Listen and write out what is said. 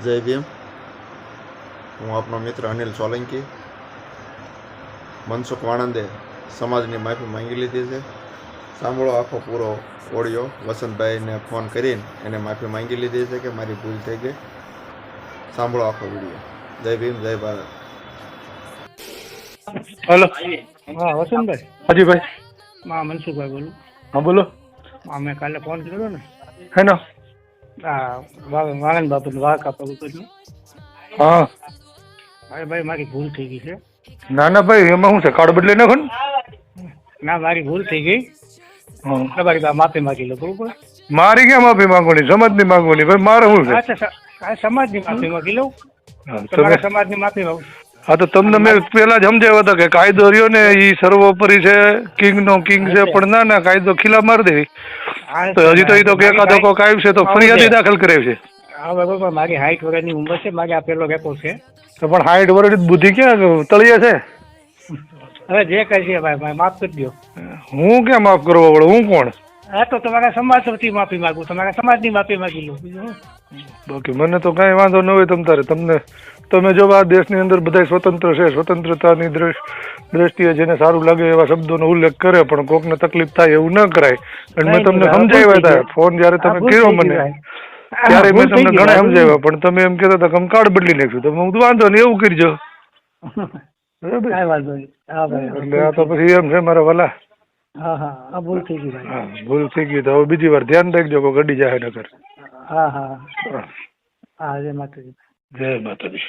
જય ભીમ. હું આપનો મિત્ર અનિલ સોલંકી. મનસુખ વાણંદે સમાજની માફી માંગી લીધી છે. સાંભળો આખો પૂરો ઓડિયો. વસંતભાઈને ફોન કરીને એને માફી માંગી લીધી છે કે મારી ભૂલ થઈ ગઈ. સાંભળો આખો વિડીયો. જય ભીમ, જય ભારત. હલો. હા વસંતભાઈ. હાજી ભાઈ. હા મનસુખભાઈ બોલું. હા બોલો. હા મેં કાલે ફોન કર્યો ને. હેનો. હા વાળંદ બાપુ વાઘ કાપવું કર્યું. હા. અરે ભાઈ મારી ભૂલ થઈ ગઈ છે. ના ના ભાઈ, એમાં શું છે? કાર્ડ બદલી નાખો ને. ના મારી ભૂલ થઈ ગઈ. હા. તમારી પાસે માફી માંગી લો બરોબર. મારી ક્યાં માફી માંગવાની? સમાજની માંગવાની ભાઈ. મારે શું છે? અચ્છા સમાજની માફી માંગી લઉં. હા, તમારા તમે સમાજની માફી માંગુ. હા તો તમને મેં પેલા જ સમજાવ્યો હતો કે કાયદો રહ્યો ને એ સર્વોપરી છે, કિંગ નો કિંગ છે. પણ ના ના, કાયદો ખીલા મારી દેવી તો હજી તો એ તો એકાદો કોક આવ્યું છે તો ફરિયાદ દાખલ કરે છે. હા બરોબર. મારી 60 વર્ષની ઉંમર છે. મારે આ પેલો રેકોર્ડ છે. તો પણ 60 વર્ષની બુદ્ધિ ક્યાં તળિયે છે? હવે જે કઈ છે ભાઈ માફ કરી દો. હું ક્યાં માફ કરવા પડે? હું કોણ? હા તો તમારા સમાજ વતી માફી માંગુ. તમારા સમાજની માફી માંગી લો. બીજું શું? બાકી મને તો કઈ વાંધો ન હોય. તમે જો આ દેશની અંદર બધા સ્વતંત્ર છે, સ્વતંત્રતાની દ્રષ્ટિએ જેને સારું લાગે એવા શબ્દોનો ઉલ્લેખ કરે, પણ કોકને તકલીફ થાય એવું ન કરાય. અને મેં તમને સમજાવ્યા હતા ફોન જયારે તમે કર્યો મને ત્યારે મેં તમને ઘણા સમજાવ્યા, પણ તમે એમ કહેતા હતા કે કાર્ડ બદલી નાખ્યું. તો હું વાંધો નહીં એવું કરજો. કાંઈ વાંધો નહીં. હા ભાઈ. એટલે આ તો પછી એમ છે મારા વાલા. હા હા ભૂલ થઈ ગઈ ભાઈ. હા ભૂલ થઈ ગઈ. તો હવે બીજી વાર ધ્યાન રાખજો કોઈ ગડી જાય નગર. હા હા હા જય માતાજી. જય માતાજી.